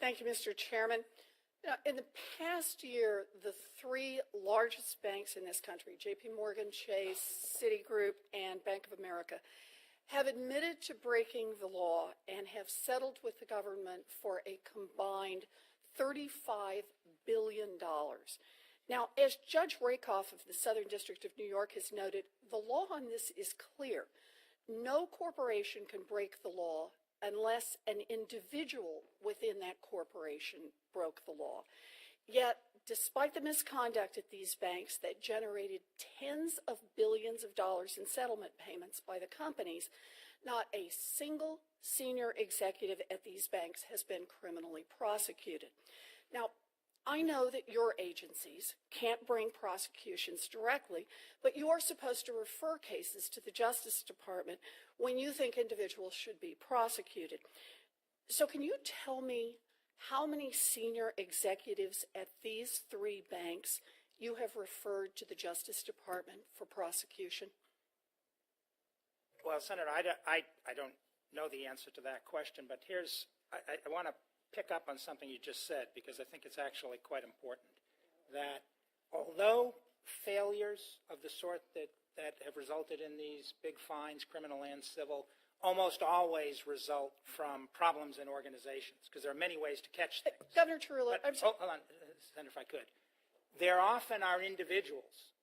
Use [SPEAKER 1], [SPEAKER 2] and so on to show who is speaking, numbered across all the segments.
[SPEAKER 1] Thank you, Mr. Chairman. In the past year, the three largest banks in this country, JP Morgan Chase, Citigroup, and Bank of America, have admitted to breaking the law and have settled with the government for a combined $35 billion. Now, as Judge Rakoff of the Southern District of New York has noted, the law on this is clear. No corporation can break the law unless an individual within that corporation broke the law. Yet, despite the misconduct at these banks that generated tens of billions of dollars in settlement payments by the companies, not a single senior executive at these banks has been criminally prosecuted. Now, I know that your agencies can't bring prosecutions directly, but you are supposed to refer cases to the Justice Department when you think individuals should be prosecuted. So can you tell me how many senior executives at these three banks you have referred to the Justice Department for prosecution?
[SPEAKER 2] Well, Senator, I don't know the answer to that question, but I want to pick up on something you just said, because I think it's actually quite important, that although failures of the sort that have resulted in these big fines, criminal and civil, almost always result from problems in organizations, because there are many ways to catch things.
[SPEAKER 1] Governor Tarullo,
[SPEAKER 2] hold on, Senator, if I could. There often are individuals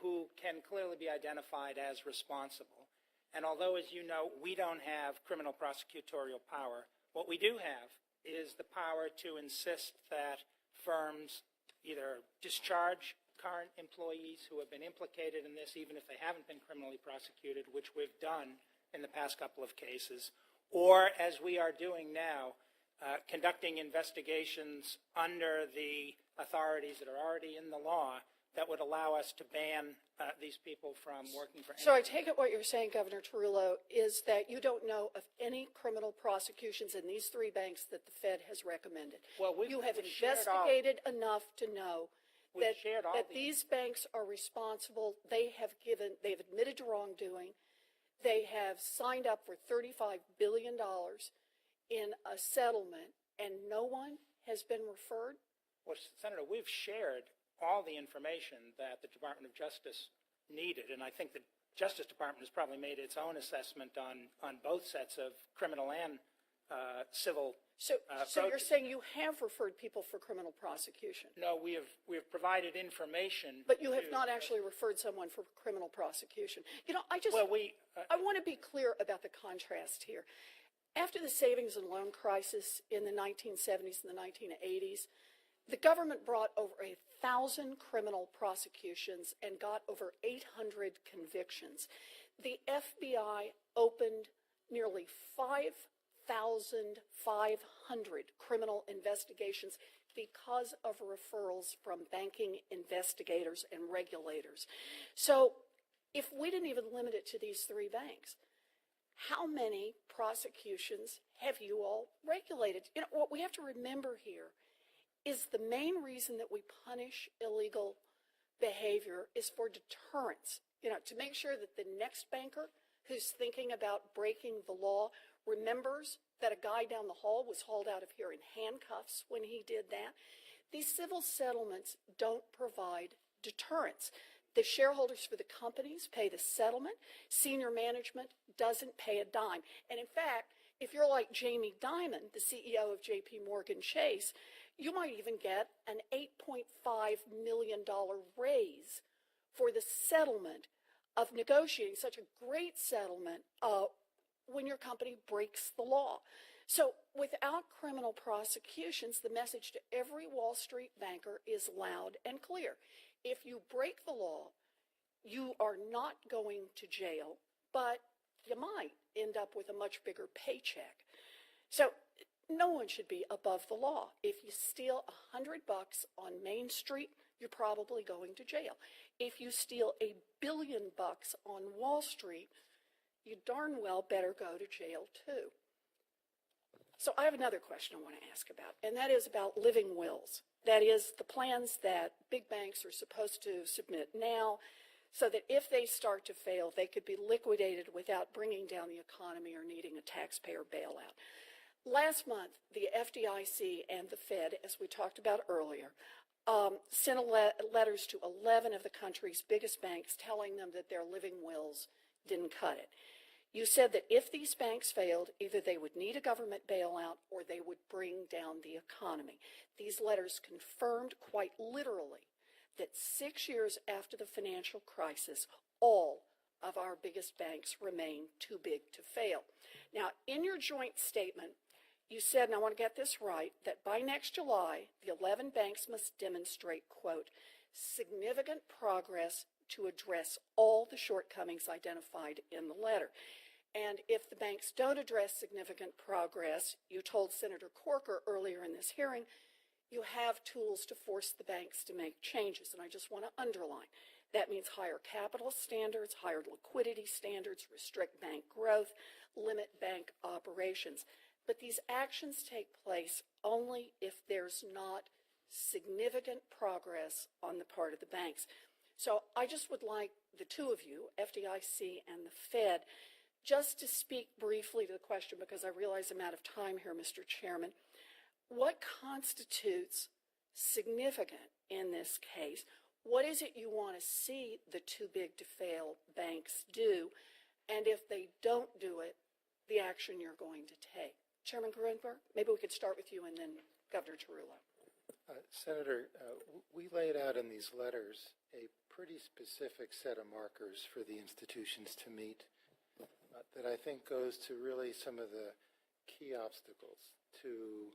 [SPEAKER 2] who can clearly be identified as responsible, and although, as you know, we don't have criminal prosecutorial power, what we do have is the power to insist that firms either discharge current employees who have been implicated in this, even if they haven't been criminally prosecuted, which we've done in the past couple of cases, or, as we are doing now, conducting investigations under the authorities that are already in the law that would allow us to ban these people from working for.
[SPEAKER 1] So I take it what you're saying, Governor Tarullo, is that you don't know of any criminal prosecutions in these three banks that the Fed has recommended.
[SPEAKER 2] Well,
[SPEAKER 1] you have investigated enough to know that these banks are responsible. They've admitted to wrongdoing. They have signed up for $35 billion in a settlement, and no one has been referred?
[SPEAKER 2] Well, Senator, we've shared all the information that the Department of Justice needed, and I think the Justice Department has probably made its own assessment on both sets of criminal and civil.
[SPEAKER 1] So you're saying you have referred people for criminal prosecution?
[SPEAKER 2] No, we have provided information.
[SPEAKER 1] But you have not actually referred someone for criminal prosecution. You know, I want to be clear about the contrast here. After the savings and loan crisis in the 1970s and the 1980s, the government brought over 1,000 criminal prosecutions and got over 800 convictions. The FBI opened nearly 5,500 criminal investigations because of referrals from banking investigators and regulators. So if we didn't even limit it to these three banks, how many prosecutions have you all regulated? You know, what we have to remember here is the main reason that we punish illegal behavior is for deterrence, you know, to make sure that the next banker who's thinking about breaking the law remembers that a guy down the hall was hauled out of here in handcuffs when he did that. These civil settlements don't provide deterrence. The shareholders for the companies pay the settlement. Senior management doesn't pay a dime. And in fact, if you're like Jamie Dimon, the CEO of JP Morgan Chase, you might even get an $8.5 million raise for the settlement of negotiating such a great settlement when your company breaks the law. So without criminal prosecutions, the message to every Wall Street banker is loud and clear. If you break the law, you are not going to jail, but you might end up with a much bigger paycheck. So no one should be above the law. If you steal $100 on Main Street, you're probably going to jail. If you steal $1 billion on Wall Street, you darn well better go to jail too. So I have another question I want to ask about, and that is about living wills. That is the plans that big banks are supposed to submit now so that if they start to fail, they could be liquidated without bringing down the economy or needing a taxpayer bailout. Last month, the FDIC and the Fed, as we talked about earlier, sent letters to 11 of the country's biggest banks telling them that their living wills didn't cut it. You said that if these banks failed, either they would need a government bailout or they would bring down the economy. These letters confirmed quite literally that 6 years after the financial crisis, all of our biggest banks remain too big to fail. Now, in your joint statement, you said, and I want to get this right, that by next July, the 11 banks must demonstrate, quote, significant progress to address all the shortcomings identified in the letter. And if the banks don't address significant progress, you told Senator Corker earlier in this hearing, you have tools to force the banks to make changes. And I just want to underline, that means higher capital standards, higher liquidity standards, restrict bank growth, limit bank operations. But these actions take place only if there's not significant progress on the part of the banks. So I just would like the two of you, FDIC and the Fed, just to speak briefly to the question, because I realize I'm out of time here, Mr. Chairman. What constitutes significant in this case? What is it you want to see the too big to fail banks do? And if they don't do it, the action you're going to take. Chairman Gruenberg, maybe we could start with you and then Governor Tarullo.
[SPEAKER 3] Senator, we laid out in these letters a pretty specific set of markers for the institutions to meet that I think goes to really some of the key obstacles to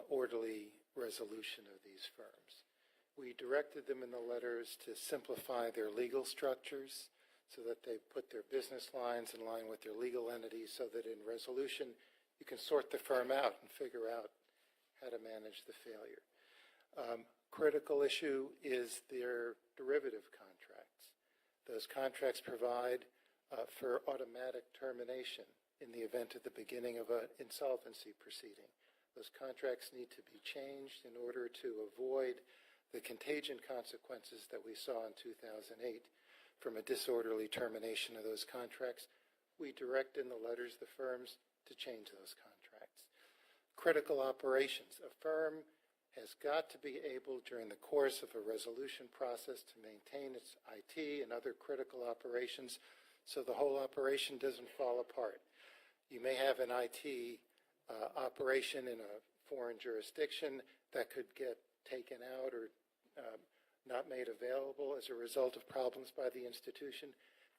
[SPEAKER 3] orderly resolution of these firms. We directed them in the letters to simplify their legal structures so that they put their business lines in line with their legal entities so that in resolution you can sort the firm out and figure out how to manage the failure. Critical issue is their derivative contracts. Those contracts provide for automatic termination in the event of the beginning of an insolvency proceeding. Those contracts need to be changed in order to avoid the contagion consequences that we saw in 2008 from a disorderly termination of those contracts. We direct in the letters the firms to change those contracts. Critical operations. A firm has got to be able, during the course of a resolution process, to maintain its IT and other critical operations so the whole operation doesn't fall apart. You may have an IT operation in a foreign jurisdiction that could get taken out or not made available as a result of problems by the institution.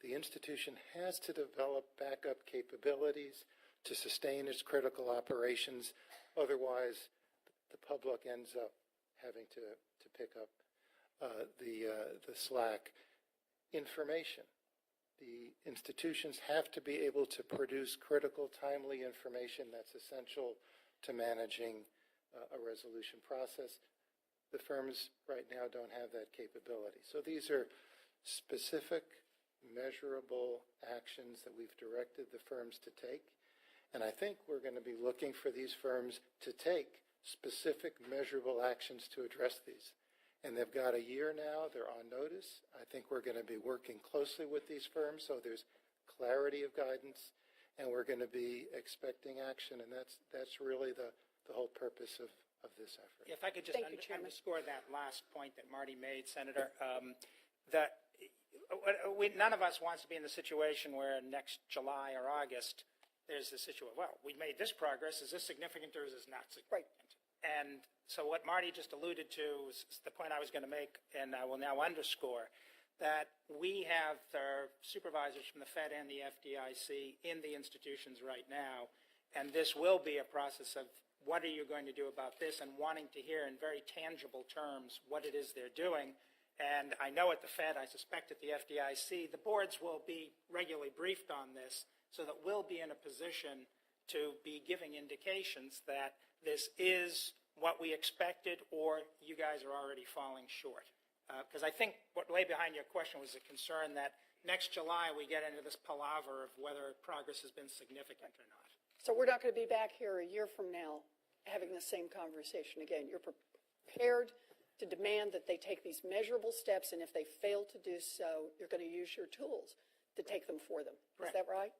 [SPEAKER 3] The institution has to develop backup capabilities to sustain its critical operations. Otherwise, the public ends up having to pick up the slack. Information. The institutions have to be able to produce critical, timely information that's essential to managing a resolution process. The firms right now don't have that capability. So these are specific, measurable actions that we've directed the firms to take. And I think we're going to be looking for these firms to take specific, measurable actions to address these. And they've got a year now. They're on notice. I think we're going to be working closely with these firms so there's clarity of guidance, and we're going to be expecting action. And that's really the whole purpose of this effort.
[SPEAKER 2] If I could just underscore that last point that Marty made, Senator, that none of us wants to be in the situation where next July or August there's this situation, well, we made this progress. Is this significant or is this not significant? Right. And so what Marty just alluded to is the point I was going to make, and I will now underscore, that we have our supervisors from the Fed and the FDIC in the institutions right now, and this will be a process of what are you going to do about this, and wanting to hear in very tangible terms what it is they're doing. And I know at the Fed, I suspect at the FDIC, the boards will be regularly briefed on this so that we'll be in a position to be giving indications that this is what we expected or you guys are already falling short. Because I think what lay behind your question was a concern that next July we get into this palaver of whether progress has been significant or not.
[SPEAKER 1] So we're not going to be back here a year from now having the same conversation again. You're prepared to demand that they take these measurable steps, and if they fail to do so, you're going to use your tools to take them for them. Is that right?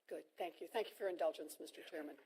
[SPEAKER 1] Good. Thank you. Thank you for your indulgence, Mr. Chairman.